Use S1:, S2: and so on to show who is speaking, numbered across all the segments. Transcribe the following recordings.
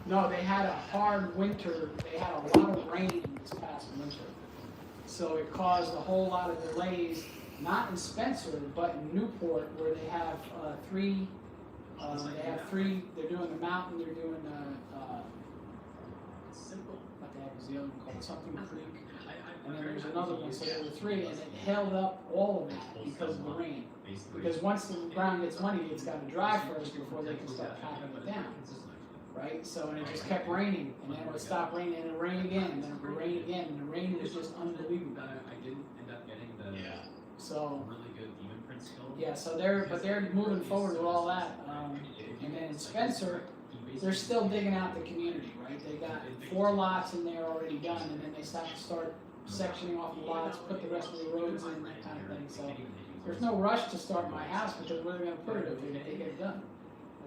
S1: No, they had a hard winter. They had a lot of rain this past winter. So it caused a whole lot of delays, not in Spencer, but in Newport, where they have three. They're doing the mountain. They're doing what the heck is the other one called? Something Creek. And then there's another one. So there were three, and it held up all of that because of the rain. Because once the ground gets muddy, it's got to dry first before they can start packing it down. Right? So, and it just kept raining, and then it would stop raining, and it would rain again, and then it would rain again, and the rain was just unbelievable.
S2: I didn't end up getting the
S1: So,
S2: really good demon prince skill.
S1: yeah, so they're moving forward with all that. And then in Spencer, they're still digging out the community, right? They got 4 lots in there already done, and then they start sectioning off the lots, put the rest of the roads in, that kind of thing. So there's no rush to start my house because where are they going to put it if they get it done?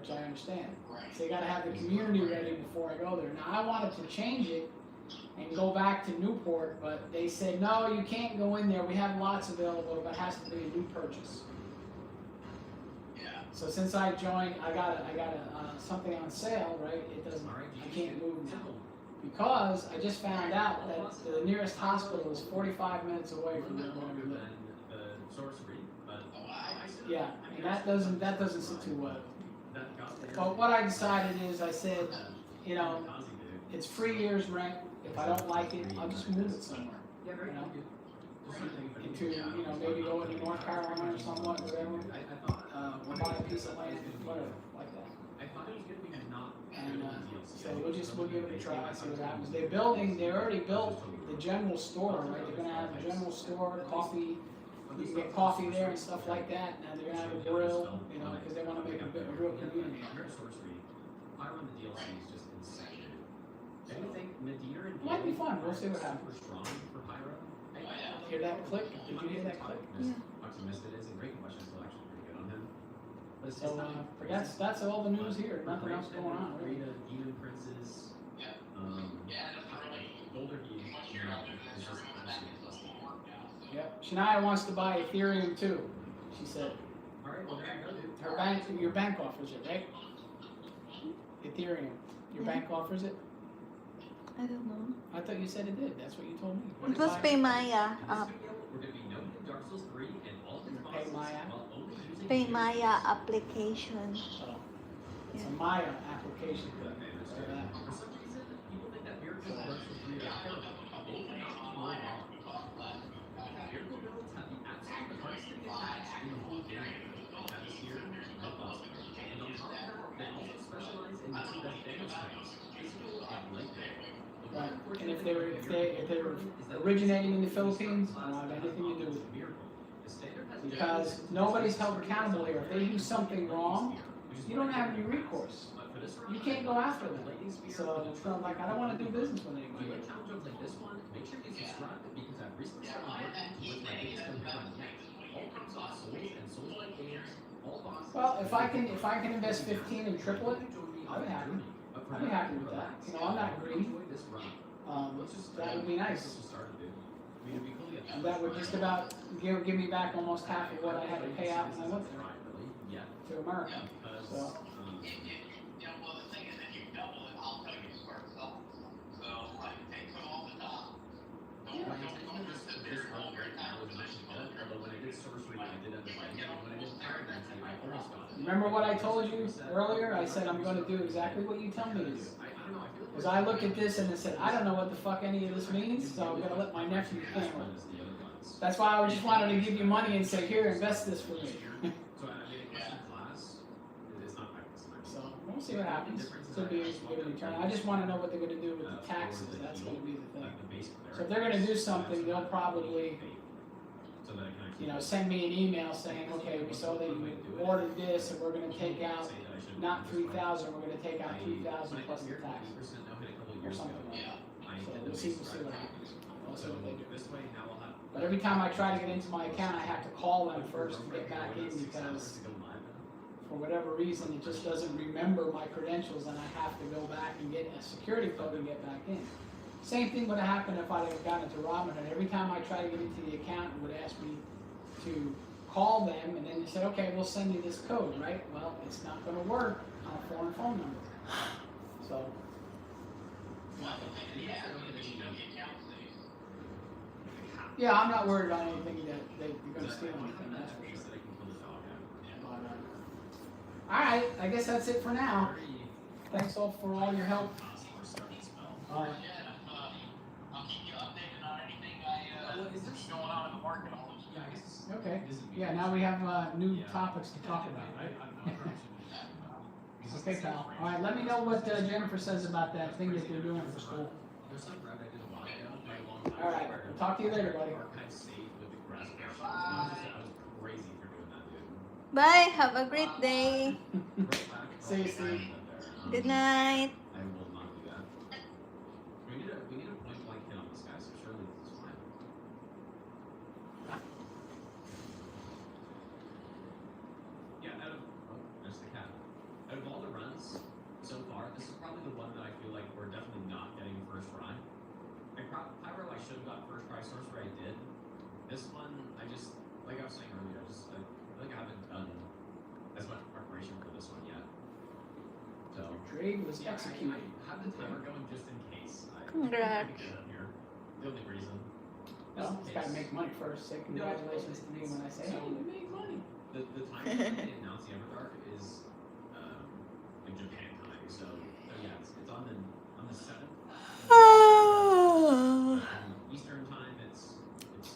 S1: Which I understand. So you got to have the community ready before I go there. Now I wanted to change it and go back to Newport, but they said no, you can't go in there. We have lots available, but it has to be a new purchase. So since I joined, I got something on sale, right? It doesn't. I can't move now because I just found out that the nearest hospital is 45 minutes away from where we live. Yeah, and that doesn't sit too well. But what I decided is, I said, you know, it's 3 years rent. If I don't like it, I'll just move it somewhere. You know, into, you know, maybe go into North Carolina or somewhat, whatever. Or buy a piece of land, whatever, like that. And so we'll give it a try, see what happens. They already built the general store, right? They're gonna have a general store, coffee. You can get coffee there and stuff like that. And they're gonna have a grill, you know, because they want to make a real community. Might be fun. We'll see what happens. Hear that click? Did you hear that click?
S3: Yeah.
S1: So that's all the news here. Nothing else going on. Really.
S2: Demon princes.
S1: Yep. Shania wants to buy Ethereum too. She said.
S2: Alright, well there you go, dude.
S1: Your bank offers it, right? Ethereum. Your
S3: Yeah.
S1: bank offers it?
S3: I don't know.
S1: I thought you said it did. That's what you told me.
S3: It was Paymaya app.
S2: We're going to be noting Dark Souls 3 and all of its
S1: Pay Maya?
S2: while only using
S3: Paymaya application.
S1: Oh. It's
S3: Yeah.
S1: a Maya application. So that.
S2: For some reason, people think that Miracle and Dark Souls 3 are terrible. Both are not wrong. Miracle builds have the absolute hardest to get attached in the whole game. Atmosphere, robust, and on top of that, they also specialize in the two best damage types, physical and light damage.
S1: Right. And if they're originating in the Philippines, I don't have anything to do with it. Because nobody's held accountable here. If they do something wrong, you don't have any recourse. You can't go after them. So it's not like I don't want to do business with anybody. Well, if I can invest 15 and triple it, I'll be happy. I'll be happy with that. You know, I'm not greedy. That would be nice. And that would just about give me back almost half of what I had to pay out when I went there to America. So. Remember what I told you earlier? I said I'm going to do exactly what you tell me to do. Because I looked at this and I said, I don't know what the fuck any of this means, so I'm going to let my nephew handle it. That's why I just wanted to give you money and say, here, invest this for me. So we'll see what happens. Could be a good return. I just want to know what they're going to do with the taxes. That's going to be the thing. So if they're going to do something, they'll probably, you know, send me an email saying, okay, we saw that you ordered this, and we're going to take out not 3,000, we're going to take out 3,000 plus the tax, or something like that. So we'll see what happens. We'll see what they do. But every time I try to get into my account, I have to call them first to get back in because for whatever reason, it just doesn't remember my credentials, and I have to go back and get a security code and get back in. Same thing would have happened if I had gotten into Robinhood. Every time I try to get into the account, it would ask me to call them, and then they said, okay, we'll send you this code, right? Well, it's not going to work on a foreign phone number. So Yeah, I'm not worried about anything that they're gonna steal anything. That's for sure. But, all right, I guess that's it for now. Thanks all for all your help. All right. Okay. Yeah, now we have new topics to talk about, right? Okay, pal. All right, let me know what Jennifer says about that thing that they're doing for school. All right, we'll talk to you later, buddy.
S3: Bye. Have a great day.
S1: See you, Steve.
S3: Good night.
S2: I will not do that. We need a point blank hit on this guy, so surely this is fine. Yeah, there's the cat. Out of all the runs so far, this is probably the one that I feel like we're definitely not getting first try. Pyro, I should have got first try. Sorcerer, I did. This one, I just, like I was saying earlier, I feel like I haven't done as much preparation for this one yet. So
S1: Trade was executed.
S2: I have the timer going just in case.
S3: Congrats.
S2: Here. The only reason.
S1: Well, it's gotta make money first. Say congratulations to me when I say we make money.
S2: The time they announced the Everdark is in Japan time. So yeah, it's on the 7th. Eastern time. It's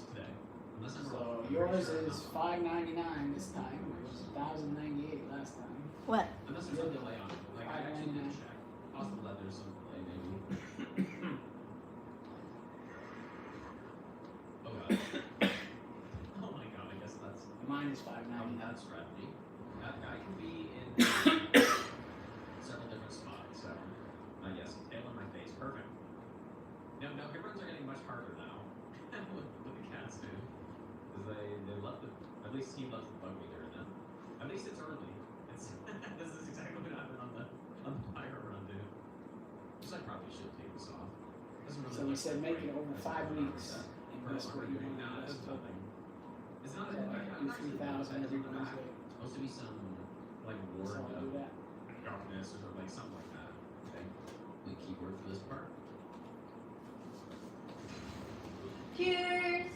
S2: today. Unless I'm wrong.
S1: So yours is $5.99 this time. It was $1,098 last time.
S3: What?
S2: Unless there's a delay on it. Like I actually didn't check. Possible that there's some delay maybe. Oh god. Oh my god, I guess that's
S1: Mine is $5.99.
S2: that strategy. That guy can be in several different spots. So yes, tail in my face. Perfect. No, hit runs are getting much harder now. with the cats too. Because they love at least he loves the bug meter in them. At least it's early. This is exactly what happened on the fire run, dude. Which I probably should take this off. Really
S1: So we said make it over 5 weeks. And that's what you
S2: doing
S1: want
S2: now.
S1: to
S2: It's
S1: do.
S2: nothing. It's not
S1: Yeah,
S2: I'm
S1: do 3,000 every Wednesday.
S2: supposed to be some like
S1: So
S2: word
S1: I'll do
S2: of
S1: that.
S2: darkness or like something like that. Okay. The keyword for this part.
S3: Cheers.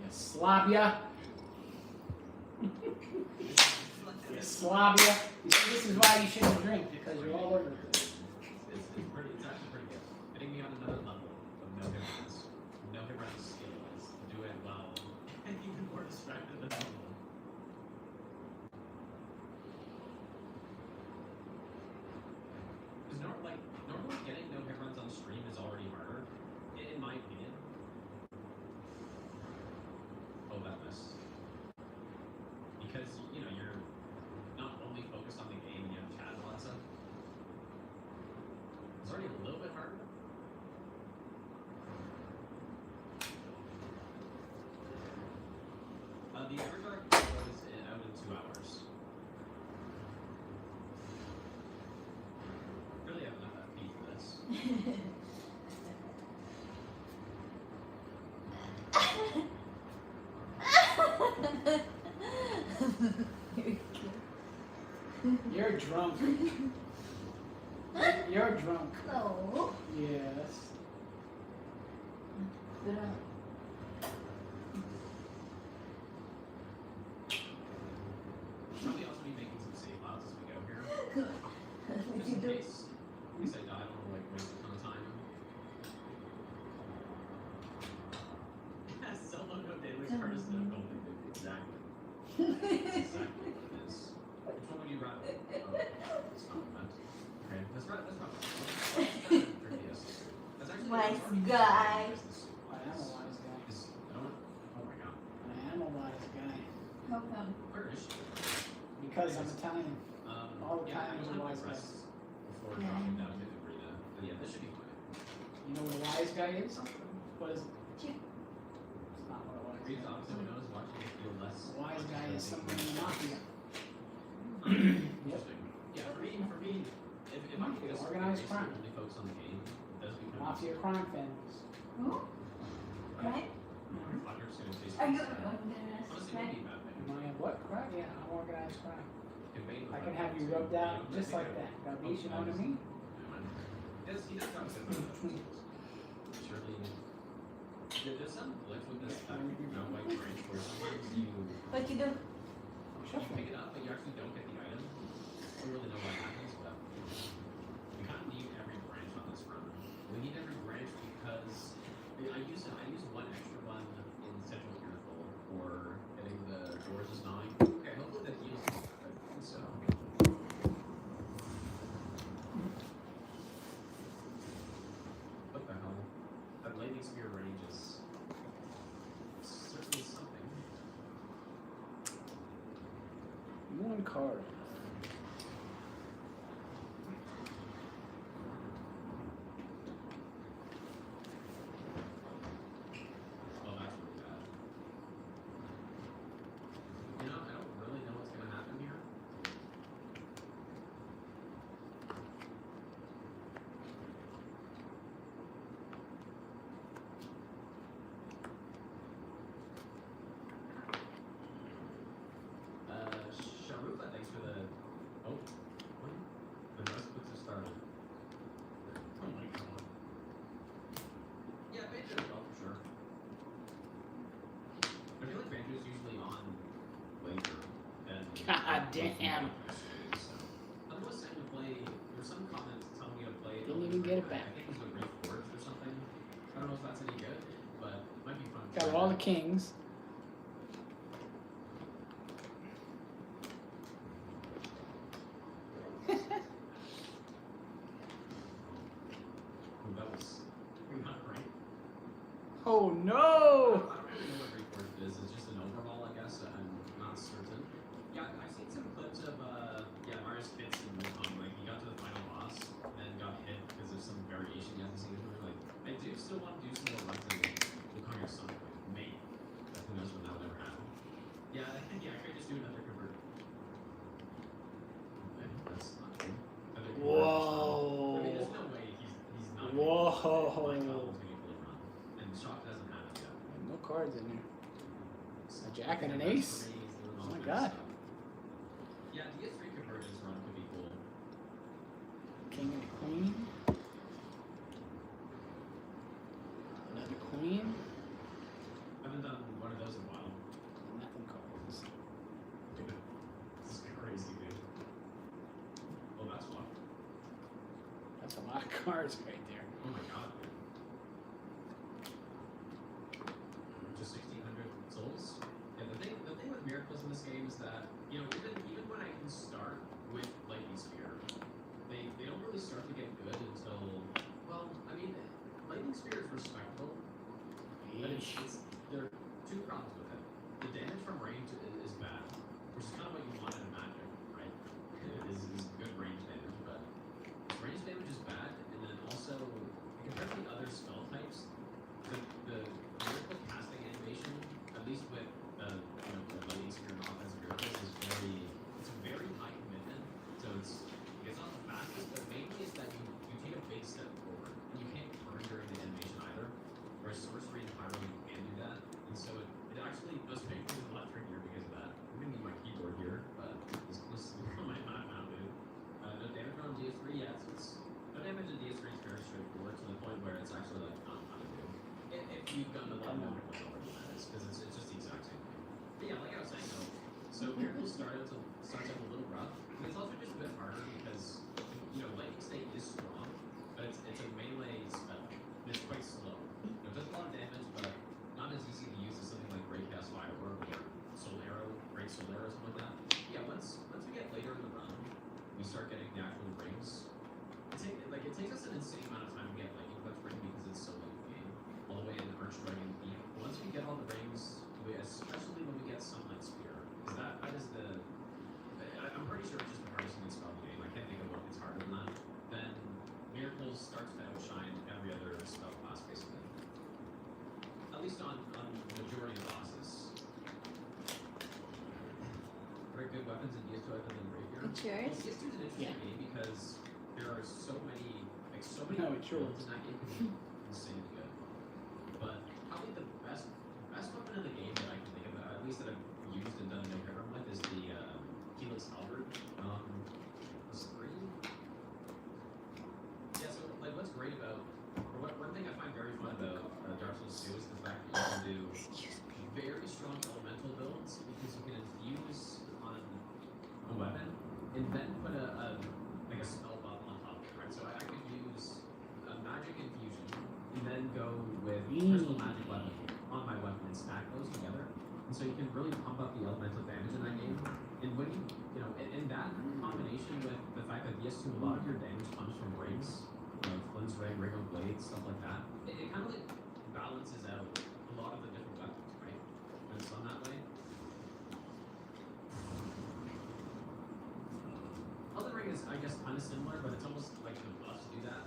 S1: Slavia. Slavia. You see, this is why you shouldn't drink, because you're all over the place.
S2: It's actually pretty good. Getting me on another level of no hit runs. No hit runs skill is to do it well and even more distracted than normal. Because normally getting no hit runs on stream is already harder, in my opinion. Oh, that missed. Because, you're not only focused on the game and you have chat and all that stuff. It's already a little bit harder. The Everdark was out in 2 hours. Really have enough FP for this.
S1: You're drunk. You're drunk.
S3: No.
S1: Yes.
S2: Probably also be making some save files as we go here. Just in case. In case I die, I don't want to waste a ton of time. Solo no daily first no golden. Exactly. Exactly what it is. Which one would you rather? Oh, it's compliment. Okay, that's right. That's actually
S3: Wise guy.
S1: I am a wise guy.
S2: Oh my god.
S1: I am a wise guy.
S3: How come?
S2: Where is she?
S1: Because I'm Italian. All the
S2: yeah,
S1: Italians
S2: I
S1: are
S2: will
S1: wise
S2: have to
S1: guys.
S2: rest before dropping down to Arena. But yeah, this should be fine.
S1: You know what a wise guy is? What is it? It's not what a wise
S2: Reed's
S1: guy is.
S2: opposite windows watching it feel less.
S1: A wise guy is someone in the mafia.
S2: Interesting. Yeah, for me, if I could just
S1: Organized crime.
S2: only focus on the game, it does become
S1: Mafia crime families.
S3: Who? Right?
S2: Fletcher's gonna taste
S3: Are you
S2: honestly,
S3: organized?
S2: it would
S3: Right?
S2: be a bad thing.
S1: Am I a what? Crime? Yeah, I'm organized crime.
S2: conveying
S1: I
S2: the
S1: can
S2: fact
S1: have you
S2: to,
S1: rubbed out
S2: know,
S1: just
S2: maybe
S1: like
S2: I
S1: that.
S2: won't-
S1: Gabish, you know what I mean?
S2: Yes, he does have a good amount. Surely, there's some glitch with this white branch where sometimes you
S3: What you do?
S2: pick it up, but you actually don't get the item. I don't really know what happens, but we kind of need every branch on this run. We need every branch because I use one extra one in Central Miracle for getting the doors is 9. Okay, hopefully that heals me. I think so. What the hell? That lightning spear range is certainly something.
S1: One card.
S2: Oh, that's really bad. You know, I don't really know what's gonna happen here. Sharufa, thanks for the. Oh, what? The rest books are started. Oh my god. Yeah, Banjo as well, for sure. I feel like Banjo is usually on later than.
S1: God damn.
S2: I'm almost saying to play. There's some comments telling me to play.
S1: Didn't even get it back.
S2: I think it was a Reforged or something. I don't know if that's any good, but it might be fun.
S1: Got all the kings.
S2: Ooh, that was not great.
S1: Oh
S2: I
S1: no!
S2: don't really know what Reforged is. It's just an overhaul, I guess. I'm not certain. Yeah, I've seen some clips of Marius hits in Wukong. Like he got to the final boss and got hit because of some variation he hasn't seen before. Like I do still want to do some more runs in Wukong or something. Maybe. But who knows when that would ever happen. Yeah, I could just do another convert. Okay, that's not good.
S1: Whoa.
S2: I mean, there's no way he's not.
S1: Whoa.
S2: Like, Goblin's gonna fully run, and Shock doesn't have it yet.
S1: No cards in there. A jack and an
S2: That's
S1: ace.
S2: for me, he's doing all
S1: Oh my
S2: kinds of
S1: God.
S2: stuff. Yeah, DS3 convergence run could be cool.
S1: King and a queen. Another queen.
S2: Haven't done one of those in a while.
S1: Nothing cards.
S2: Dude, this is crazy, dude. Oh, that's fun.
S1: That's a lot of cards right there.
S2: Oh my god, dude. Just 1,600 souls. Yeah, the thing with miracles in this game is that, you know, even when I can start with Lightning Spear, they don't really start to get good until, well, I mean, Lightning Spear is respectable, but there are two problems with it. The damage from range is bad, which is kind of what you want in Magic, right? Is good range damage, but range damage is bad, and then also compared to the other spell types, the miracle casting animation, at least with the Lightning Spear and offensive miracles, is it's a very high commitment. So it's not the fastest, but mainly it's that you take a big step forward, and you can't turn during the animation either. Whereas sorcery and pyro you can do that, and so it actually does make things a lot trickier because of that. I'm gonna need my keyboard here, but this might not now, dude. No damage on DS3, yeah, no damage in DS3 is very straightforward to the point where it's actually like not fun to do. If you've done a lot of miracles already, that is, because it's just the exact same thing. But yeah, like I was saying though, so miracles starts out a little rough, but it's also just a bit harder because Lightning State is strong, but it's a melee spell. And it's quite slow. It does a lot of damage, but not as easy to use as something like Breakcast Firework or Soul Arrow, Great Soul Arrow, something like that. Yeah, once we get later in the run, we start getting the actual rings. It takes us an insane amount of time to get Lightning Clutch ring because it's so late in the game, all the way into Arch Dragon Thief. Once we get all the rings, especially when we get Sunlight Spear, because that is I'm pretty sure it's just the hardest thing spell in the game. I can't think of what gets harder than that. Then Miracles starts to outshine every other spell class basically. At least on majority of bosses. Very good weapons in DS2 other than Rapier.
S3: It's yours?
S2: DS2 is an interesting game because there are so many
S1: No, it's yours.
S2: builds in that game can be insanely good. But probably the best weapon in the game that I can think of, at least that I've used and done no harm with, is the Helix Halberd. and then put a like a spell buff on top of it, right? So I could use a magic infusion and then go with crystal magic weapon on my weapon and stack those together. And so you can really pump up the elemental damage in that game. And when you know, and that combination with the fact that DS2, a lot of your damage comes from rings, like Flynn's ring, ring of blades, stuff like that. It kind of like balances out a lot of the different weapons, right? And so in that way. Elden Ring is, I guess, kind of similar, but it's almost like the buffs do that.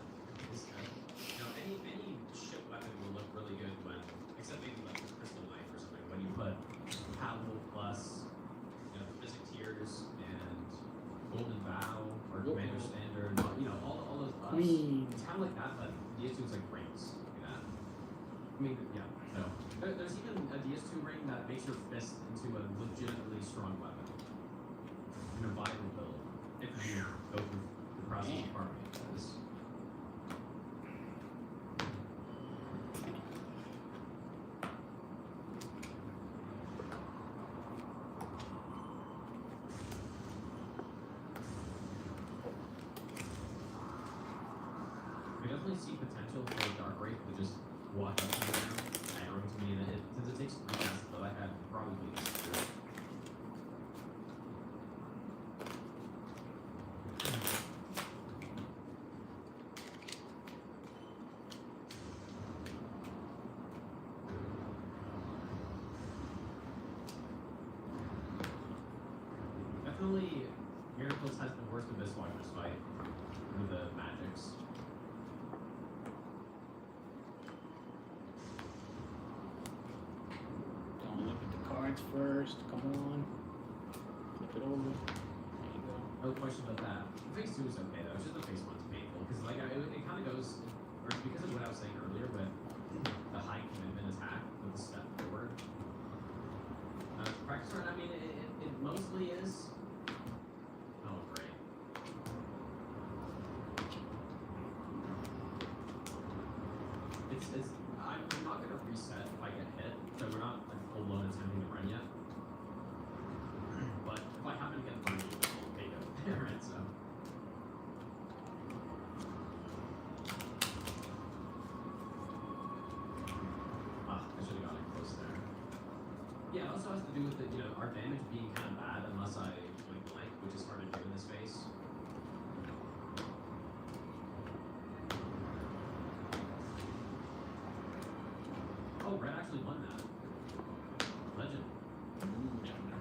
S2: It's, you know, any ship weapon will look really good when, except maybe like the Crystal Knife or something, when you put Paddle plus, you know, Physic Tears and Golden Vow or Commander Standard, you know, all those buffs.
S1: Queen.
S2: It's kind of like that, but DS2 is like rings, like that. I mean, yeah. So there's even a DS2 ring that makes your fist into a legitimately strong weapon in a viable build. If you go through the process of farming, because I definitely see potential for Dark Wraith to just walk up to me now, aggroing to me, and since it takes 3 casts to kill, I had probably disappeared. Definitely, Miracles has the worst Abyss Watchers fight with the magics.
S1: Don't look at the cards first. Come on. Flip it over. There you go.
S2: No question about that. Phase 2 is okay though, it's just the phase 1's painful. Because like, it kind of goes, or because of what I was saying earlier with the high commitment attack with the step forward. Practice run, I mean, it mostly is. Oh, great. I'm not going to reset if I get hit, so we're not like full blown attempting to run yet. But if I happen to get burned, I'll take it. Alright, so. I should have got it close there. Yeah, it also has to do with the, you know, our damage being kind of bad unless I blank, which is hard to do in this phase. Oh, Red actually won that. Legend.
S1: Ooh, down there.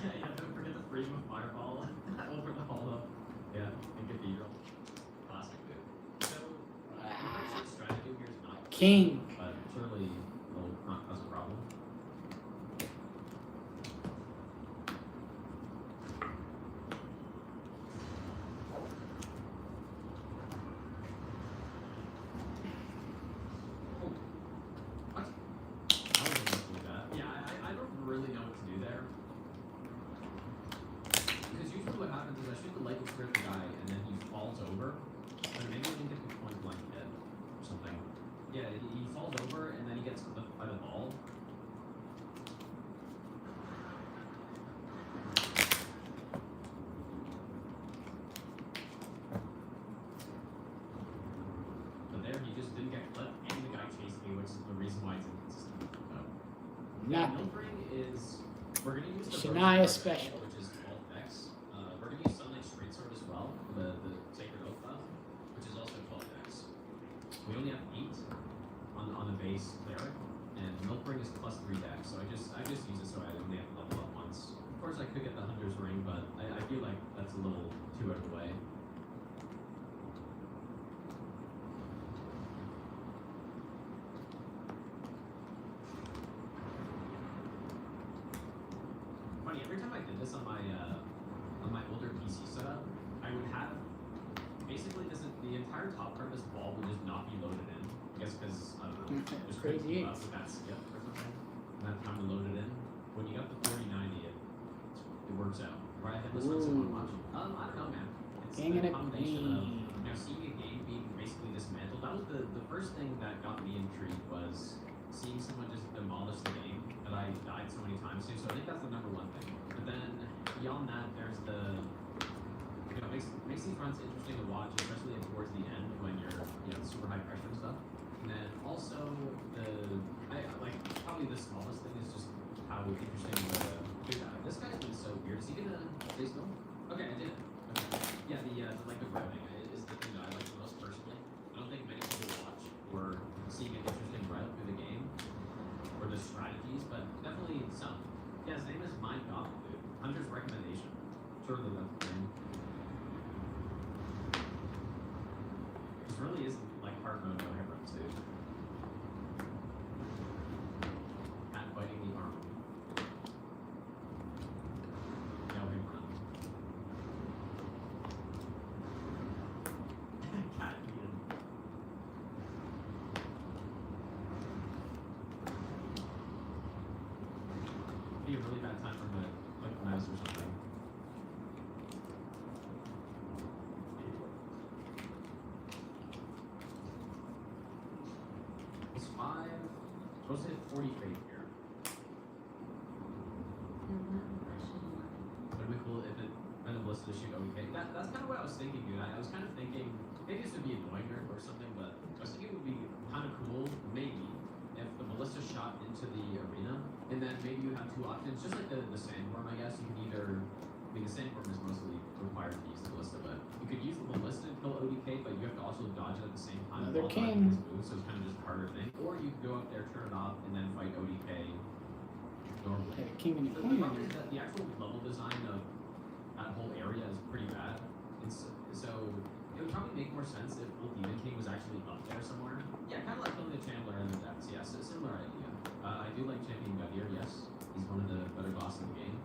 S2: Yeah, don't forget the freedom of fireball over the hollow. Yeah, in Cathedral. Classic, dude. So, I'm pretty sure strategy here is not
S1: King.
S2: but surely will not cause a problem. Oh. What? I was able to do that. Yeah, I don't really know what to do there. Because usually what happens is I shoot the lightning strike the guy and then he falls over. But maybe I can get the point blank hit or something. Yeah, he falls over and then he gets clipped by the ball. But there he just didn't get clipped and the guy chased me, which is the reason why it's inconsistent. Yeah,
S1: Nothing.
S2: Milfring is We're gonna use the
S1: Shania
S2: Burst Card,
S1: special.
S2: which is 12x. We're gonna use Sunlight Straight Sword as well, the Sacred Oath file, which is also 12x. We only have 8 on the base cleric, and Milkring is plus 3 dex, so I just use it so I only have to level up once. Of course, I could get the Hunter's Ring, but I feel like that's a little too out of the way. Funny, every time I did this on my older PC setup, I would have basically the entire top part of this wall would just not be loaded in. I guess because I don't know, just couldn't
S1: Crazy
S2: keep up with that skip or something. And that time to load it in. When you got the 4090, it works out. Right, I had this one someone watching. I don't know, man. It's
S1: King
S2: the
S1: and a
S2: combination of
S1: queen.
S2: seeing a game being basically dismantled. That was the first thing that got me intrigued was seeing someone just demolish the game that I died so many times to. So I think that's the number one thing. But then beyond that, there's makes these runs interesting to watch, especially towards the end when you're super high pressure and stuff. And then also probably the smallest thing is just how interesting this guy's been so weird. Is he gonna stay still? Okay, I did it. Okay. Yeah, the routing is the thing that I like the most personally. I don't think many people watch or seeing an interesting route through the game or the strategies, but definitely some. Yeah, his name is Mind Goblin, dude. Hunter's recommendation. Surely that's the name. This really isn't like hard mode no hit runs, dude. Cat biting the arm. No hit run. Cat eaten. Be a really bad time for the mouse or something. It's 5. Supposed to hit 40 fate here. Would it be cool if it kind of listed to shoot OEK? That's kind of what I was thinking, dude. I was kind of thinking maybe this would be annoying or something, but I was thinking it would be kind of cool, maybe, if the ballista shot into the arena, and then maybe you have 2 options, just like the sandworm, I guess. You can either, the sandworm is mostly required to use the ballista, but you could use the ballista to kill ODK, but you have to also dodge it at the same time.
S1: Another
S2: while dodging
S1: king.
S2: his move, so it's kind of just a harder thing. Or you could go up there, turn it off, and then fight ODK normally.
S1: Had a king and a
S2: The
S1: queen.
S2: problem is that the actual level design of that whole area is pretty bad. And so it would probably make more sense if Old Demon King was actually up there somewhere. Yeah, kind of like killing the Chandler in the depths. Yeah, so similar idea. I do like Champion Gadir, yes. He's one of the better bosses in the game.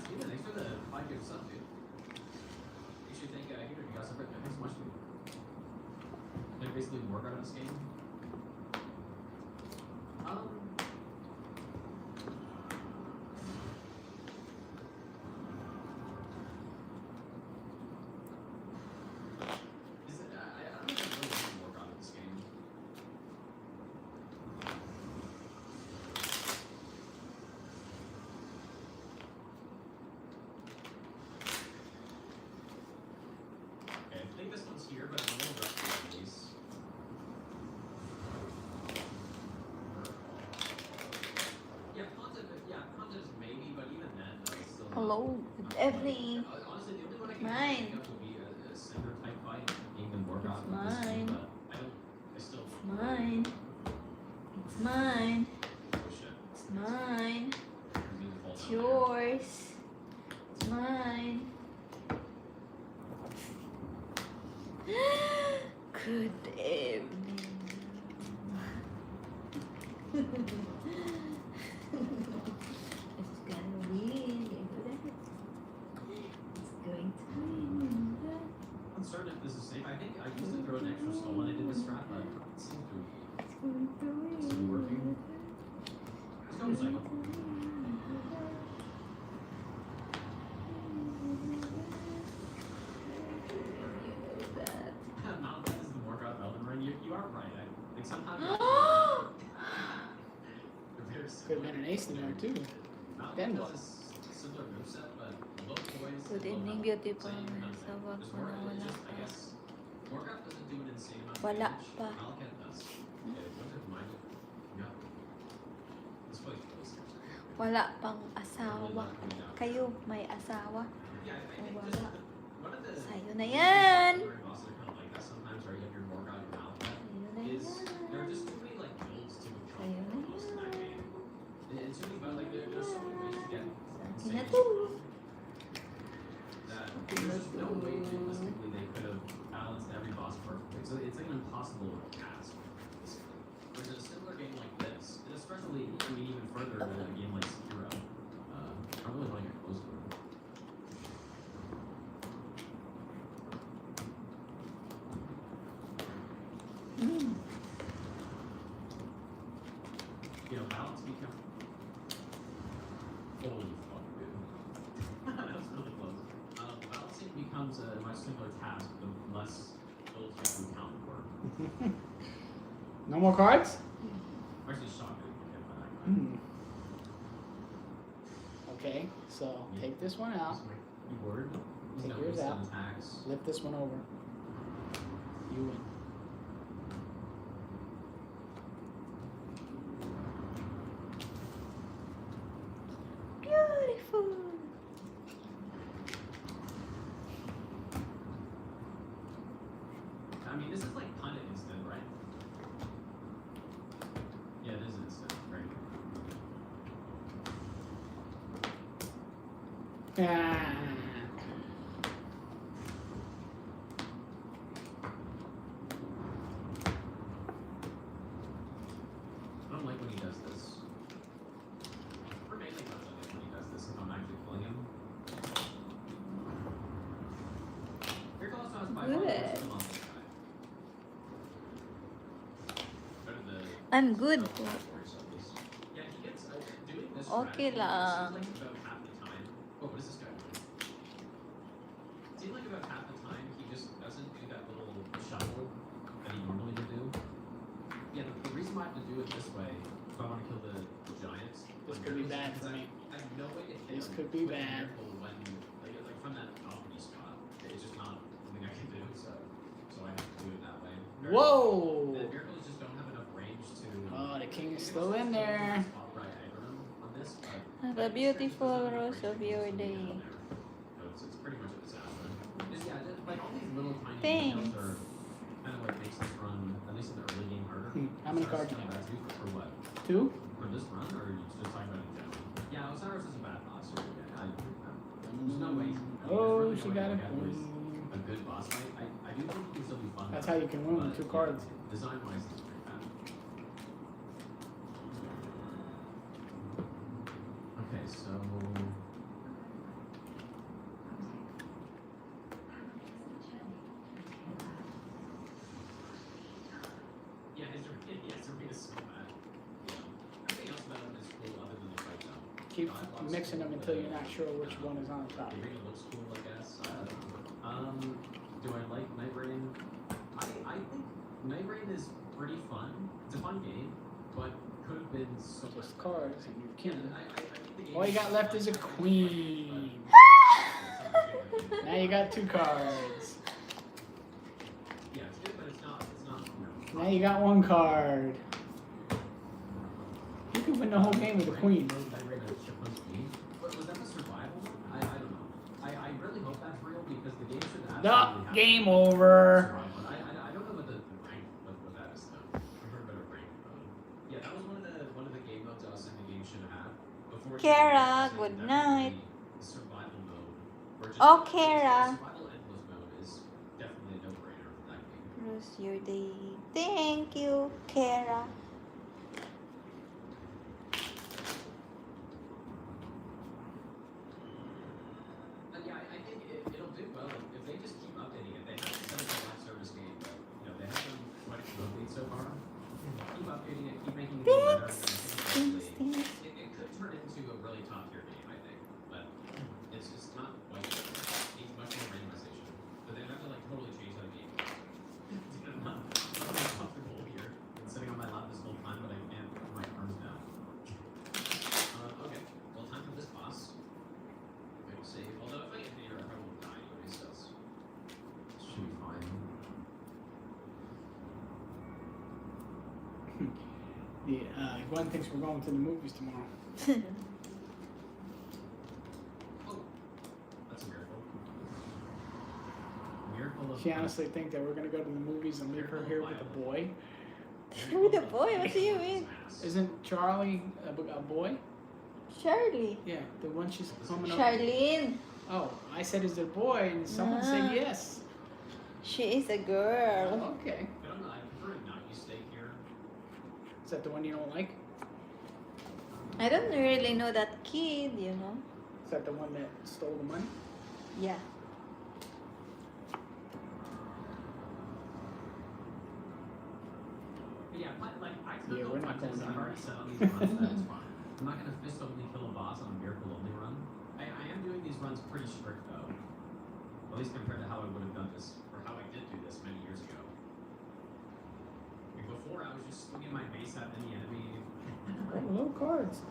S2: Steven, thanks for the 5-gift sub, dude. You should thank Gator, you got something. Thanks so much, dude. They're basically Morgard in this game. I don't know if I really want Morgard in this game. Okay, I think this one's here, but I'm a little rusty at least. Content is maybe, but even then, it's still not.
S3: Hello, good evening.
S2: Honestly, the only one I can
S3: Mine.
S2: think of would be a Cinder type fight, being the Morgoth
S3: It's
S2: of this game,
S3: mine.
S2: but I still
S3: It's mine. It's mine.
S2: Oh shit.
S3: It's mine.
S2: I'm being pulled
S3: It's
S2: down there.
S3: yours. It's mine. Good evening. It's gonna win. It's going to win.
S2: I'm uncertain if this is safe. I think I used to throw an extra soul when I did this strat, but it seems to be working. Let's go recycle. Mountain is the Morgoth Elden Ring. You are right. I think sometimes they're very
S1: Could
S2: similar.
S1: have been an ace in there too.
S2: Mountain
S1: Then
S2: does
S1: what?
S2: a similar moveset, but low poise.
S3: Good
S2: low
S3: evening,
S2: health.
S3: beautiful.
S2: Same kind of thing.
S3: Sa wag
S2: Just
S3: mo na
S2: Morgoth is
S3: wala
S2: just, I
S3: pa.
S2: guess, Morgoth doesn't do an insane amount of
S3: Wala
S2: damage.
S3: pa.
S2: Malekith does.
S3: Wala pang
S2: Really
S3: asawa.
S2: not coming down.
S3: Kayo, may asawa.
S2: Yeah, I think
S3: Oh,
S2: just
S3: wala.
S2: one of the
S3: Sa'yo na yan.
S2: Very bosses are kind of like that sometimes, right? You have your Morgoth and Malphite.
S3: Sa'yo na
S2: Is there are
S3: yan.
S2: just too many like builds to become
S3: Sa'yo na
S2: almost in that game. It's really about like there's so many ways to get
S3: Akin na
S2: insane
S3: to.
S2: that there's just no way realistically they could have balanced every boss perfectly. So it's like an impossible task. Basically. Whereas in a similar game like this, and especially I mean even further in a game like Sekiro, I really want to get close to it.
S3: Mm.
S2: You know, balance become. Holy fuck, dude. That was really close. Balancing becomes a much simpler task the less builds you can count for.
S1: No more cards?
S2: I'm actually shocked that you can get by that guy.
S1: Hmm. Okay, so take this one out.
S2: Keyword.
S1: Take yours out.
S2: Attacks.
S1: Flip this one over. You win.
S3: Beautiful.
S2: I mean, this is like kind of instant, right? Yeah, it is instant, right?
S1: Ah.
S2: I don't like when he does this. Or mainly not like when he does this, if I'm actually killing him. Here goes us by far the
S3: Good.
S2: worst monster guy. Better the
S3: I'm good.
S2: Yeah, he gets doing this
S3: Okay
S2: strategy,
S3: lang.
S2: it seems like about half the time. Oh, what is this guy doing? It seems like about half the time he just doesn't do that little shuffle that he normally would do. Yeah, the reason why I have to do it this way, if I want to kill the giants,
S1: This
S2: like,
S1: could be
S2: is
S1: bad
S2: because
S1: for me.
S2: I have no way to hit
S1: This
S2: him
S1: could be
S2: with a
S1: bad.
S2: miracle when, like from that balcony spot. It's just not something I can do, so I have to do it that way.
S1: Whoa!
S2: The miracles just don't have enough range to.
S1: Oh, the king is still in there.
S3: Have a beautiful rest of your day.
S2: It's pretty much a disaster. Yeah, like all these little tiny
S3: Thanks.
S2: details are kind of what makes this run, at least in the early game, harder.
S1: How many
S2: So
S1: cards
S2: that's
S1: you
S2: kind of bad too, for what?
S1: 2?
S2: For this run, or are you just talking about in general? Yeah, Osiris is a bad boss. There's no way.
S1: Oh, she got it.
S2: A good boss fight. I do think it can still be fun.
S1: That's how you can win with 2 cards.
S2: Design wise, it's pretty bad. Okay, so. Yeah, his arena is so bad. Yeah. Everything else about him is cool other than the fight though.
S1: Keep mixing them until you're not sure which one is on top.
S2: The arena looks cool, I guess. Do I like Night Rain? I think Night Rain is pretty fun. It's a fun game, but could have been so much
S1: Just cards and you
S2: Yeah,
S1: can.
S2: I think the game
S1: All you got left is a queen. Now you got 2 cards.
S2: Yeah, it's good, but it's not, you know.
S1: Now you got 1 card. You can win the whole game with a queen.
S2: But was that the survival one? I don't know. I really hope that's real because the game should absolutely
S1: No,
S2: have
S1: game over.
S2: survival. I don't know what the rank what that is though. I've heard about a rank mode. Yeah, that was one of the game modes I was saying the game should have before. it
S3: Kara,
S2: came out,
S3: good
S2: that
S3: night.
S2: the survival mode. Or just
S3: Oh,
S2: the
S3: Kara.
S2: survival endless mode is definitely a no-brainer for that game.
S3: Rest your day. Thank you, Kara.
S2: And yeah, I think it'll do well if they just keep updating it. They have to set up a live service game, but you know they have done quite a few updates so far. Keep updating it, keep making it better. and I think eventually it could turn into a really top tier game, I think. But it's just not quite. It needs much more randomization. But they have to like totally change how the game works. I'm not really comfortable here. Been sitting on my lap this whole time, but I can't put my arms down. Okay, well, time for this boss. We'll save. Although if I get here, I probably won't die anyway, so it should be fine.
S1: Gwen thinks we're going to the movies tomorrow. She honestly think that we're gonna go to the movies and leave her here with a boy?
S3: With a boy? What do you mean?
S1: Isn't Charlie a boy?
S3: Charlie.
S1: Yeah, the one she's coming up.
S3: Charlene.
S1: Oh, I said is it a boy, and someone
S3: Ah.
S1: said yes.
S3: She is a girl.
S1: Okay.
S2: I don't know. I prefer to not use steak here.
S1: Is that the one you don't like?
S3: I don't really know that kid, you know.
S1: Is that the one that stole the money?
S3: Yeah.
S2: But yeah, like I
S1: Yeah, we're not going
S2: I've
S1: down
S2: already said on these runs that it's fine. I'm not gonna fist only kill a boss on a miracle only run. I am doing these runs pretty strict though. At least compared to how I would have done this, or how I did do this many years ago. Like before, I was just swinging my mace at any enemy.
S1: Oh, low cards.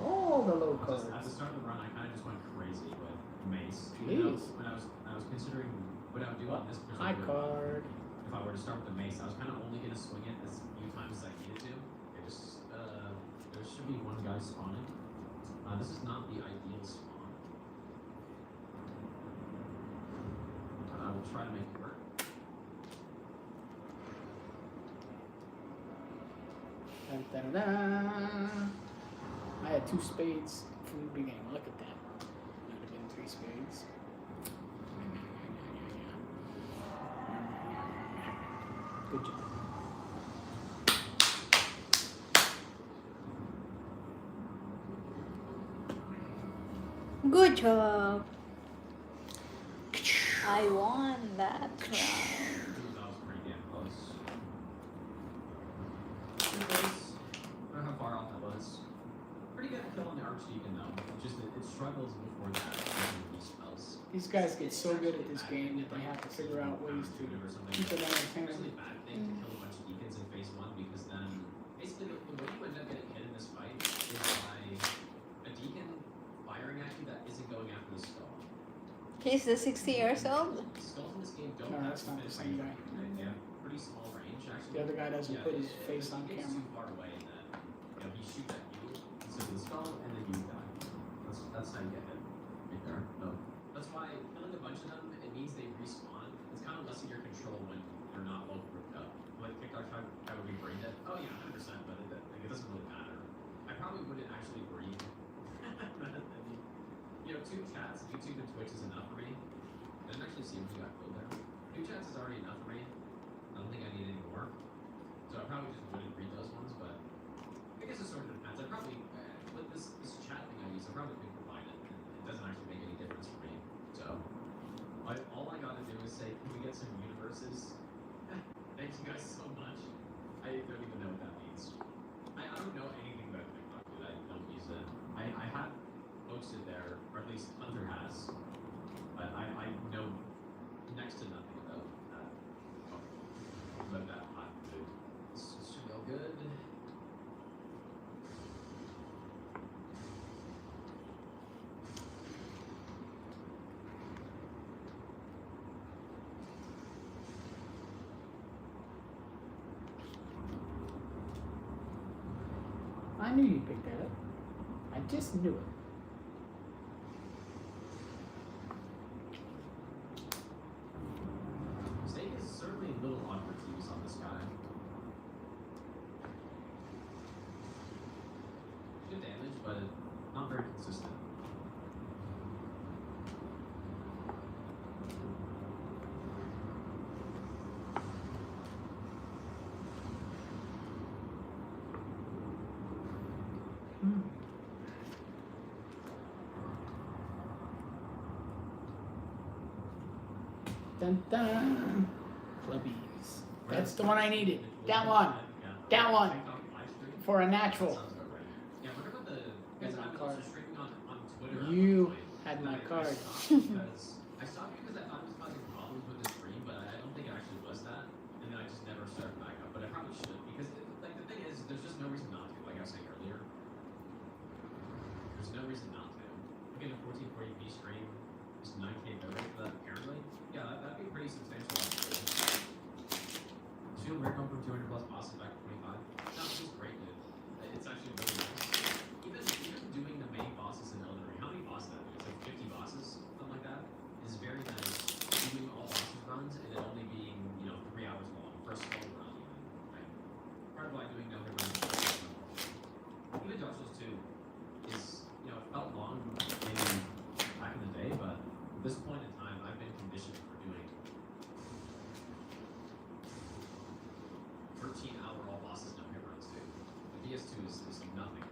S1: All the low cards.
S2: At the start of the run, I kind of just went crazy with mace.
S1: Jeez.
S2: When I was considering what I would do on this
S1: High
S2: particular run,
S1: card.
S2: if I were to start with the mace, I was kind of only going to swing it as few times as I needed to. There should be one guy spawning. This is not the ideal spawn. But I will try to make it work.
S1: Dun, dun, dun. I had 2 spades from the beginning. Look at that. Might have been 3 spades. Good job.
S3: Good job. I won that round.
S2: That was pretty damn close. Pretty close. I don't know how far off that was. Pretty good at killing the Archdeacon though. It struggles before that. These spells.
S1: These guys get so good at this game that they have to figure out ways to keep it
S2: It's a
S1: entertaining.
S2: really bad thing to kill a bunch of deacons in phase 1 because then basically the way you end up getting hit in this fight is by a deacon firing at you that isn't going after the skull.
S3: He's the 60 years old.
S2: Skulls in this game don't
S1: No,
S2: have
S1: that's not the
S2: fit
S1: same
S2: range.
S1: guy.
S2: They have pretty small range actually.
S1: The other guy doesn't put his face on
S2: He gets
S1: camera.
S2: too far away and then he shoots at you. So the skull and then you die. That's how you get hit. Right there. No. That's why killing a bunch of them, it means they respawn. It's kind of less in your control when you're not all grouped up. Like TikTok try to rebrain it. Oh yeah, 100%, but it doesn't really matter. I probably wouldn't actually breathe. You know, 2 chats, YouTube and Twitch is enough for me. I didn't actually see who got killed there. 2 chats is already enough for me. I don't think I need any more. So I probably just wouldn't read those ones, but I guess it sort of depends. I probably, with this chat thing I use, I probably could provide it. It doesn't actually make any difference for me. So, all I gotta do is say, can we get some universes? Thank you guys so much. I don't even know what that means. I don't know anything about TikTok, dude. I don't use it. I have posted there, or at least Hunter has, but I know next to nothing about that. About that hot food. This should go good.
S1: I knew you'd pick that up. I just knew it.
S2: Steak is certainly a little awkward to use on this guy. Good damage, but not very consistent.
S1: Dun dun. Clubbies. That's the one I needed. That one. That one. For a natural.
S2: Yeah, what about the
S1: Here's
S2: guys?
S1: my
S2: I was
S1: card.
S2: also streaming on Twitter.
S1: You
S2: at one point,
S1: had
S2: and
S1: my
S2: I
S1: card.
S2: I stopped because I thought it was causing problems with the stream, but I don't think it actually was that. And then I just never started back up. But I probably should because like the thing is, there's just no reason not to. Like I was saying earlier, there's no reason not to. Look at a 1440p stream, just 9K bill rate for that apparently. Yeah, that'd be pretty substantial. Shield rare come from 200 plus bosses back to 25. No, this is great, dude. It's actually really nice. Even doing the main bosses in Elden Ring, how many bosses that is? Like 50 bosses, something like that. Is very nice. Doing all bosses losses, no hit runs too. The DS2 is nothing.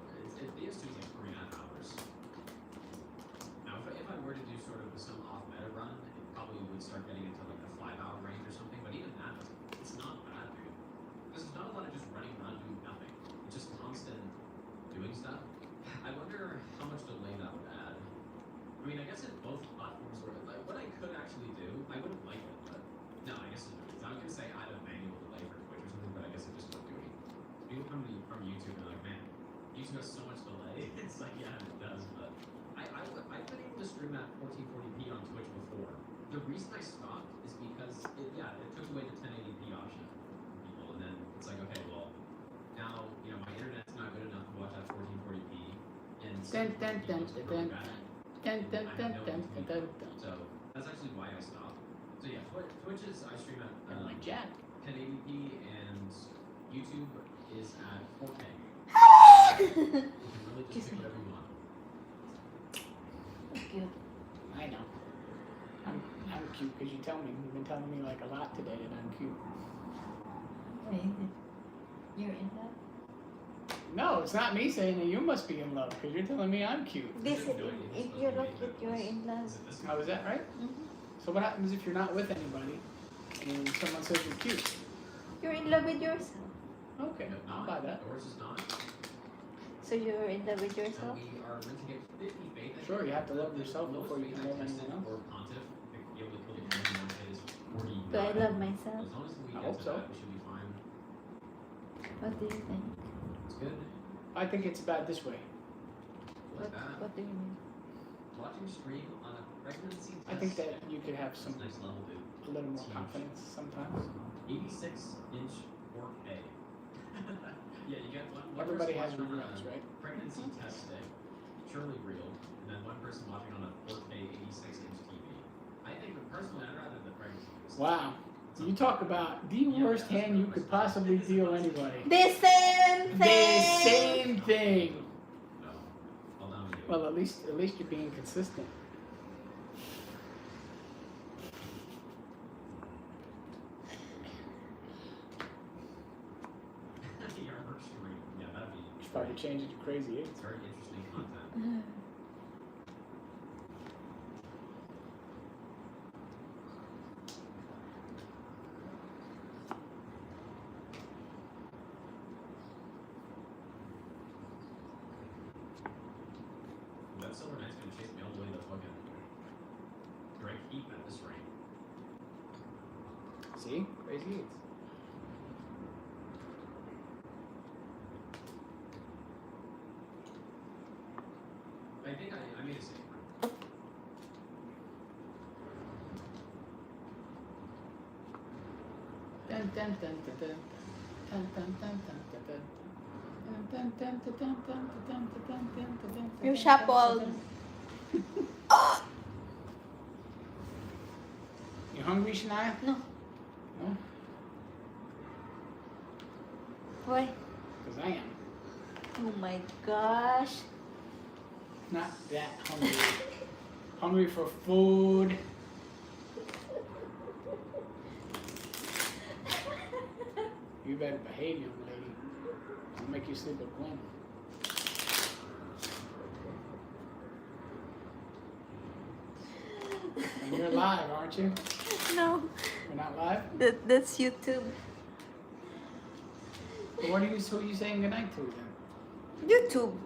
S2: DS2 is like 3.5 hours. Now, if I were to do sort of some off meta run, it probably would start getting into like the 5-hour range or something. But even that, it's not bad, dude. Because there's not a lot of just running around doing nothing. It's just constant doing stuff. I wonder how much delay that would add. I mean, I guess if both platforms were like, what I could actually do, I wouldn't like it, but no, I guess it would. I was gonna say add a manual delay for Twitch or something, but I guess it just won't do it. People come from YouTube and they're like, man, YouTube has so much delay. It's like, yeah, it does, but I've been able to stream at 1440p on Twitch before. The reason I stopped is because it took away the 1080p option for people, and then it's like, okay, well, now my internet's not good enough to watch at 1440p, and so that's actually why I stopped. So yeah, Twitch is I stream at 1080p, and YouTube is at 4K. You can really just pick whatever you want.
S3: Cute.
S1: I know. I'm cute because you've been telling me like a lot today that I'm cute.
S3: Wait, you're in love?
S1: No, it's not me saying that you must be in love because you're telling me I'm cute.
S3: This, if you look cute, you're in love.
S1: Oh, is that right?
S3: Mm-hmm.
S1: So what happens if you're not with anybody and someone says you're cute?
S3: You're in love with yourself.
S1: Okay, I'll buy that.
S2: Yours is not.
S3: So you're in love with
S2: And
S3: yourself?
S2: we are renting it 50 faith.
S1: Sure, you have to love yourself before you can love anyone else.
S2: Or Pontiff, be able to kill the one that is 49.
S3: Do I love myself?
S2: As long as we
S1: I
S2: get
S1: hope
S2: to
S1: so.
S2: that, we should be fine.
S3: What do you think?
S2: It's good.
S1: I think it's bad this way.
S2: Like that.
S3: What do you mean?
S2: Watching stream on a pregnancy test.
S1: I think that you could have
S2: That's
S1: some
S2: a nice level, dude.
S1: a little more confidence sometimes.
S2: 86-inch 4K. Yeah, you get one
S1: Everybody has
S2: person watching on
S1: regrets,
S2: a
S1: right?
S2: Pregnancy test day, surely real, and then one person watching on a 4K 86-inch TV. I think, personally, I'd rather the pregnancy test.
S1: Wow. You talk about the worst hand you could possibly deal anybody.
S3: The same
S1: The
S3: thing!
S1: same thing.
S2: No, I'll nominate you.
S1: Well, at least you're being consistent.
S2: Your first stream. Yeah, that'd be.
S1: You should probably change it to Crazy 8.
S2: It's very interesting content. That Silver Knight's gonna chase me all the way to the fucking Drake Heap at this rate.
S1: See? Crazy 8.
S2: I think I made a safe run.
S1: Dun, dun, dun, dun, dun. Dun, dun, dun, dun, dun, dun. Dun, dun, dun, dun, dun, dun, dun, dun, dun, dun, dun,
S3: You
S1: dun,
S3: shuffled.
S1: dun, dun. You hungry, Shania?
S3: No.
S1: No?
S3: Why?
S1: Because I am.
S3: Oh my gosh.
S1: Not that hungry. Hungry for food. You better behave, young lady. I'll make you sleep with Gwen. And you're live, aren't you?
S3: No,
S1: You're not live?
S3: that's YouTube.
S1: Well, who are you saying goodnight to then?
S3: YouTube.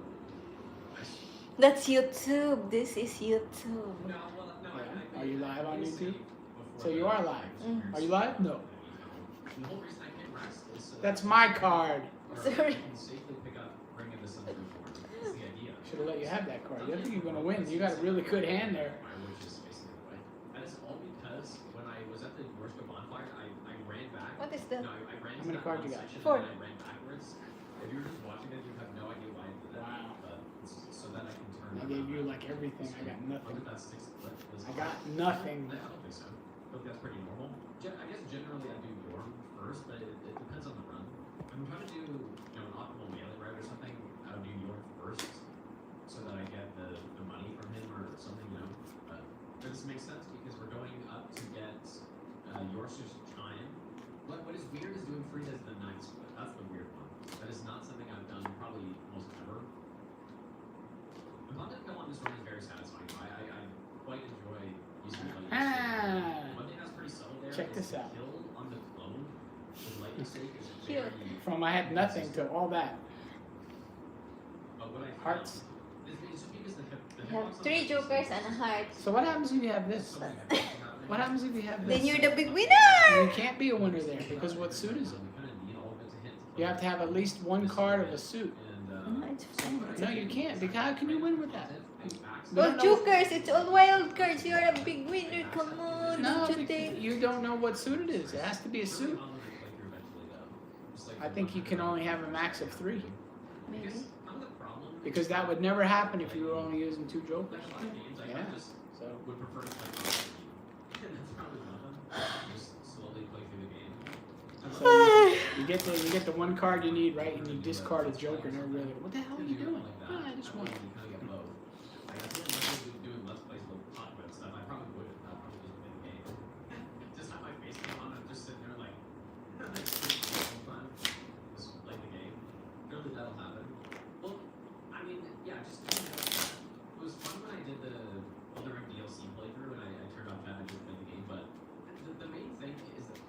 S3: That's YouTube. This is YouTube.
S2: No, well, no.
S1: Yeah. Are you live on YouTube?
S2: Before
S1: So you are live.
S3: Mm.
S1: Are you live? No.
S2: The whole reason I can't rest is so
S1: That's my card.
S2: that
S3: Sorry.
S2: I can safely pick up, bring in the Sunday report. That's the idea.
S1: Should have let you have that card. I think you're gonna win. You got a really good hand there.
S2: Which is basically the way. And it's all because when I was at the Gorska bonfire, I ran back.
S3: What is that?
S2: No, I ran
S1: How
S2: to
S1: many
S2: that
S1: cards
S2: one
S1: you got?
S2: section
S3: 4.
S2: and then I ran backwards. If you were just watching it, you'd have no idea why I did that.
S1: Wow.
S2: But it's so that I can turn.
S1: I gave you like everything. I got nothing.
S2: That sticks.
S1: I got nothing.
S2: I don't think so. I think that's pretty normal. I guess generally I do Yorm first, but it depends on the run. I'm trying to do an optimal melee route or something. I would do Yorm first, so that I get the money from him or something, But this makes sense because we're going up to get Yorsh's Chime. What is weird is doing Frieda's the night split. That's the weird one. something I've done probably almost ever. The Monday Kill on this run is very satisfying. I quite enjoy using the lightning. One thing that's pretty subtle there
S1: Check
S2: is
S1: this
S2: the
S1: out.
S2: kill on the clone with lightning stake is
S3: Cute.
S2: very.
S1: From I had nothing to all that.
S2: But what I
S1: Hearts.
S2: It's just because the
S3: You have 3 jokers and a heart.
S1: So what happens if you have this? What happens if you have this?
S3: Then you're the big winner!
S1: You can't be a winner there because what suit is it? You have to have at least one card of a suit.
S3: No, it's fine.
S1: No, you can't. Because how can you win with that? We
S3: Well,
S1: don't know-
S3: jokers, it's all wild cards. You're a big winner. Come on,
S1: No,
S3: don't you
S1: because
S3: think?
S1: you don't know what suit it is. It has to be a suit. I think you can only have a max of 3.
S3: Maybe.
S1: Because that would never happen if you were only using 2 jokers. Yeah. So
S2: Would prefer to play That's probably nothing. Just slowly play through the game.
S1: So you get the one card you need, right? And you discard a joker, and everybody like, what the hell are you doing? Oh, I just won.
S2: Like, I feel like doing Let's Plays with Hotweb stuff. I probably would. I'll probably just play the game. Just have my face cam on and just sit there like, just play the game. Surely that'll happen. Well, I mean, yeah, just it was fun when I did the Elden Ring DLC playthrough and I turned off chat and just played the game. But the main thing is that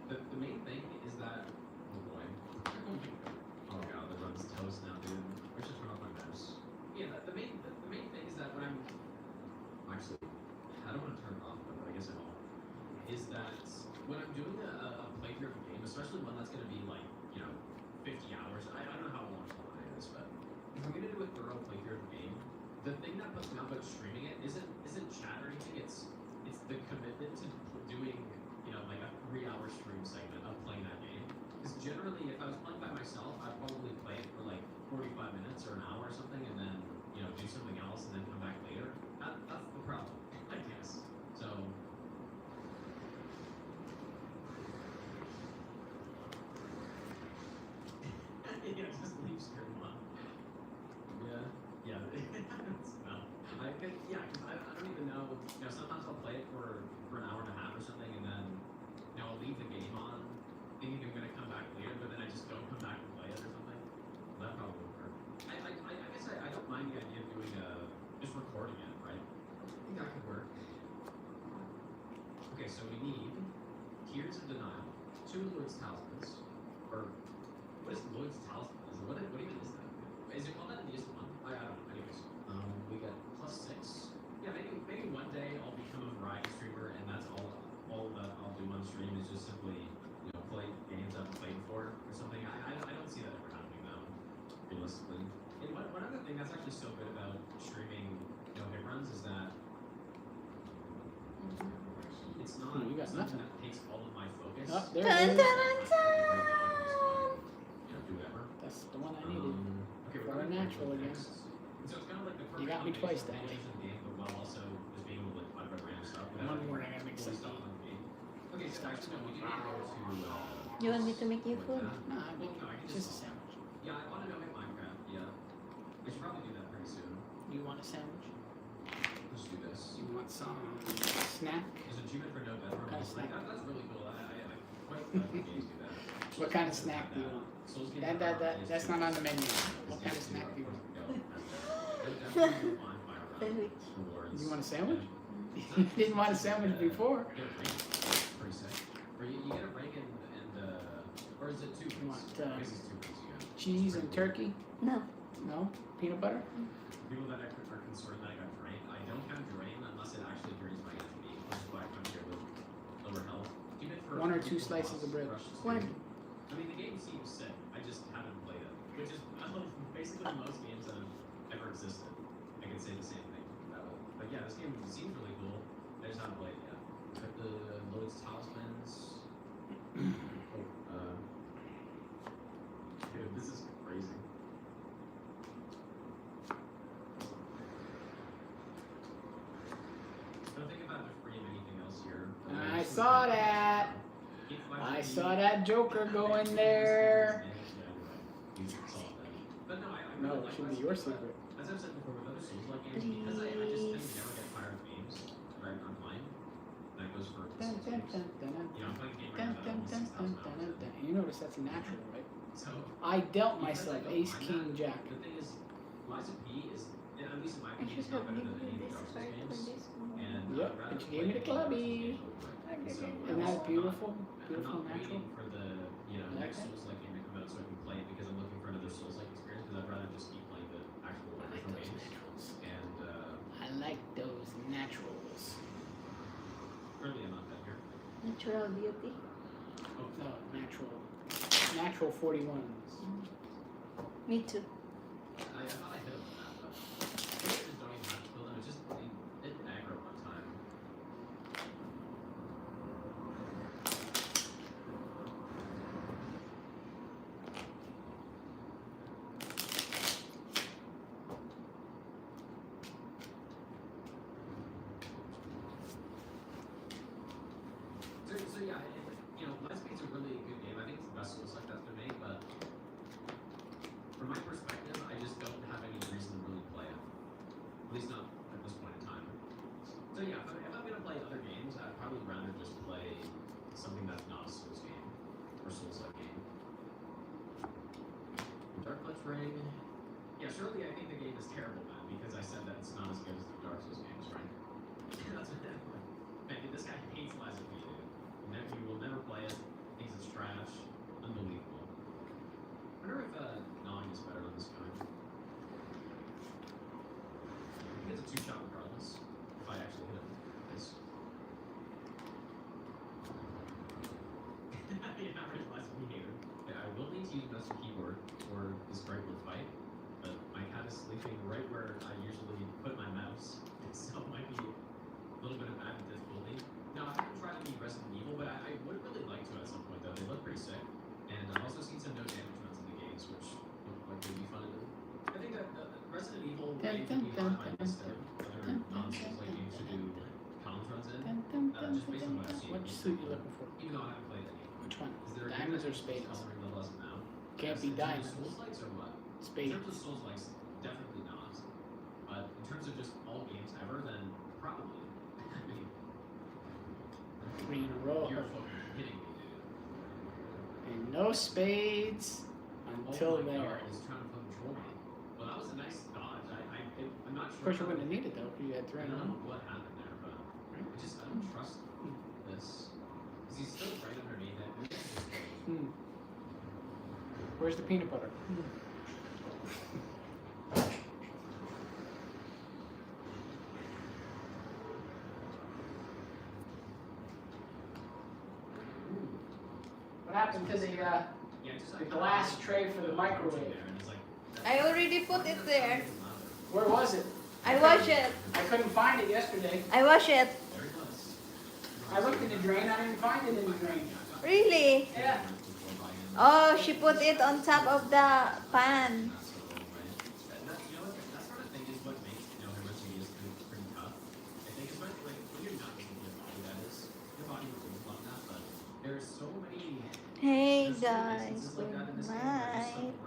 S2: the main thing is that oh boy. Oh god, the run's toast now, dude. I should turn off my mouse. Yeah, the main thing is that when I'm actually I don't want to turn it off, but I guess I will. Is that when I'm doing a playthrough of a game, especially one that's gonna be like, 50 hours. I don't know how long it is, but if I'm gonna do a thorough playthrough of a game, the thing that puts me off about streaming it isn't chat or anything, it's the commitment to doing, like a 3-hour stream segment of playing that game. Because generally, if I was playing by myself, I'd probably play it for like 45 minutes or an hour or something, and then do something else, and then come back later. That's the problem, I guess. So. Yeah, just leave stream on. Yeah. No. Cause I don't even know. Sometimes I'll play it for an hour and a half or something, and then I'll leave the game on, thinking I'm gonna come back later, but then I just don't come back and play it or something. That probably would work. I guess I don't mind the idea of doing just recording it, right? I think that could work. Okay, so we need Tears of Denial, 2 Lloyd's Talismans, or what is Lloyd's Talisman? What even is that? Is it called that in the one? I don't know. Anyways, we got +6. Yeah, maybe one day I'll become a variety streamer, and that's all that I'll do on stream is just simply play games I've played before or something. I don't see that ever happening though, realistically. And one other thing that's actually so good about streaming hit runs is that it's not
S1: You got
S2: something
S1: nothing.
S2: that takes all of my focus.
S1: Oh, there
S3: Dun,
S1: it
S3: dun,
S1: is.
S3: dun, dun.
S2: Do whatever.
S1: That's the one I needed.
S2: Okay,
S1: For
S2: we're
S1: a
S2: gonna
S1: natural again.
S2: So it's kind of like the
S1: You got me twice that way.
S2: of the game, but while also just being able to like find random stuff.
S1: One more I gotta make
S2: fully
S1: something.
S2: stuff on the game. Okay, so actually no, we do need to go to.
S3: You want me to make you food?
S1: No, I mean,
S2: Well, no, I can
S1: it's just a sandwich.
S2: Yeah, I want to know hit Minecraft. Yeah, we should probably do that pretty soon.
S1: You want a sandwich?
S2: Let's do this.
S1: You want some snack?
S2: There's achievement for no bedroom.
S1: Kind of snack.
S2: That's really cool. I quite like when games do that.
S1: What kind of snack do you want?
S2: Souls games
S1: That's not on the menu. What kind of snack do you want?
S3: Sandwich.
S1: You want a sandwich? You didn't want a sandwich before.
S2: Pretty sick. Or you get a ring and or is it 2
S1: You want,
S2: I guess it's 2 pieces, yeah.
S1: Cheese and turkey?
S3: No.
S1: No? Peanut butter?
S2: People that are concerned that I got drained, I don't have drain unless it actually drains my HP, which is why I come here with lower health. Even for
S1: 1 or 2 slices of bread.
S2: Rush 2.
S3: One.
S2: I mean, the game seems sick. I just haven't played it, which is basically most games that have ever existed. I can say the same thing about it. But yeah, this game seems really cool. I just haven't played it yet. Got the Lloyd's Talismans. Dude, this is crazy. Don't think about the free of anything else here.
S1: I saw that. I saw that Joker go in there.
S2: But no, I
S1: No,
S2: really
S1: it
S2: like
S1: should be
S2: West
S1: your
S2: Coast, but
S1: secret.
S2: as I've said before with other Souls-like games, because I just tend to never get tired of games right online. That goes for
S1: dun, dun, dun, dun, dun.
S2: You know, I'm playing a game
S1: Dun,
S2: right now
S1: dun,
S2: that
S1: dun,
S2: almost
S1: dun, dun,
S2: 6,000
S1: dun,
S2: hours.
S1: dun. You notice that's natural, right?
S2: So
S1: I dealt
S2: because
S1: myself
S2: I don't
S1: ace,
S2: mind
S1: king,
S2: that,
S1: jack.
S2: the thing is, Lies of P is, at least in my
S3: I
S2: opinion,
S3: should
S2: is not
S3: have
S2: better
S3: given
S2: than any
S3: you
S2: of the
S3: this
S2: Dark Souls
S3: card for
S2: games.
S3: this one.
S2: And
S1: Yep,
S2: I'd rather
S1: but you
S2: play
S1: gave me the
S2: any Dark Souls
S1: clubby.
S2: game real quick. And so
S1: Isn't
S2: I'm
S1: that
S2: not-
S1: beautiful?
S2: I'm
S1: Beautiful,
S2: not
S1: natural.
S2: waiting for the
S1: I like
S2: next
S1: that.
S2: Souls-like game to come out so I can play it because I'm looking for another Souls-like experience because I'd rather just keep playing the actual
S1: I like
S2: original
S1: those
S2: games.
S1: naturals.
S2: And
S1: I like those naturals.
S2: currently I'm not that here.
S3: Natural beauty.
S2: Oh,
S1: No, natural 41s.
S3: Me too.
S2: I thought I hit him with that, but I just don't even have to kill them. It's just it aggro one time. So yeah, Lies of P is a really good game. I think it's the best Souls like that's been made, but from my perspective, I just don't have any reason to really play it. At least not at this point in time. So yeah, if I'm gonna play other games, I'd probably rather just play something that's not a Souls game or Souls-like game. Dark Clutch Ring. Yeah, surely I think the game is terrible then because I said that it's not as good as the Dark Souls games, right? That's what that was. Man, this guy hates Lies of P, dude. He will never play it. Thinks it's trash. Unbelievable. I wonder if gnawing is better on this guy. I think it's a 2-shot regardless. If I actually hit him. Nice. Yeah, not really Lies of P hater. Yeah, I will need to use mouse and keyboard for this Brightwood fight, but my cat is sleeping right where I usually put my mouse, so it might be a little bit of added difficulty. Now, I haven't tried any Resident Evil, but I would really like to at some point, though. They look pretty sick, and I've also seen some no damage runs in the games, which look like they'd be fun to do. I think that the Resident Evil
S1: Dun,
S2: game
S1: dun,
S2: would be
S1: dun,
S2: on my
S1: dun,
S2: list
S1: dun,
S2: of other
S1: dun,
S2: non-Souls like
S1: dun,
S2: games to
S1: dun,
S2: do challenge runs in,
S1: Dun, dun, dun,
S2: just based on what I've seen.
S1: What suit you looking for?
S2: Even though I haven't played any.
S1: Which one?
S2: Is there a game
S1: Diamonds or
S2: that's
S1: spades?
S2: coloring level as of now?
S1: Can't be
S2: In terms of
S1: diamonds.
S2: Souls-likes or what? In
S1: Spades.
S2: terms of Souls-likes, definitely not. But in terms of just all games ever, then probably. I mean,
S1: 3 in a row.
S2: you're fucking kidding me, dude.
S1: And no spades until
S2: Oh my
S1: there.
S2: God, he's trying to fucking troll me. Well, that was a nice dodge. I'm not
S1: Of
S2: sure.
S1: course, you wouldn't have needed though, because you had 3
S2: I
S1: in a
S2: don't
S1: row.
S2: know what happened there, but I don't trust this. Because he's still right underneath it. Maybe I should just go.
S1: Hmm. Where's the peanut butter? What happened to the
S2: Yeah, just
S1: the glass tray for the microwave?
S2: there, and it's like,
S3: I already put it there.
S1: Where was it?
S3: I wash it.
S1: I couldn't find it yesterday.
S3: I wash it.
S2: There it was.
S1: I looked in the drain. I didn't find it in the drain.
S3: Really?
S1: Yeah.
S3: Oh, she put it on top of the pan.
S2: That sort of thing is what makes him really is pretty tough. I think especially like when you're not using your body, that is your body will move on that, but there's so many
S3: Hey
S2: there's so many
S3: guys,
S2: instances like
S3: good
S2: that in this game where just
S3: night.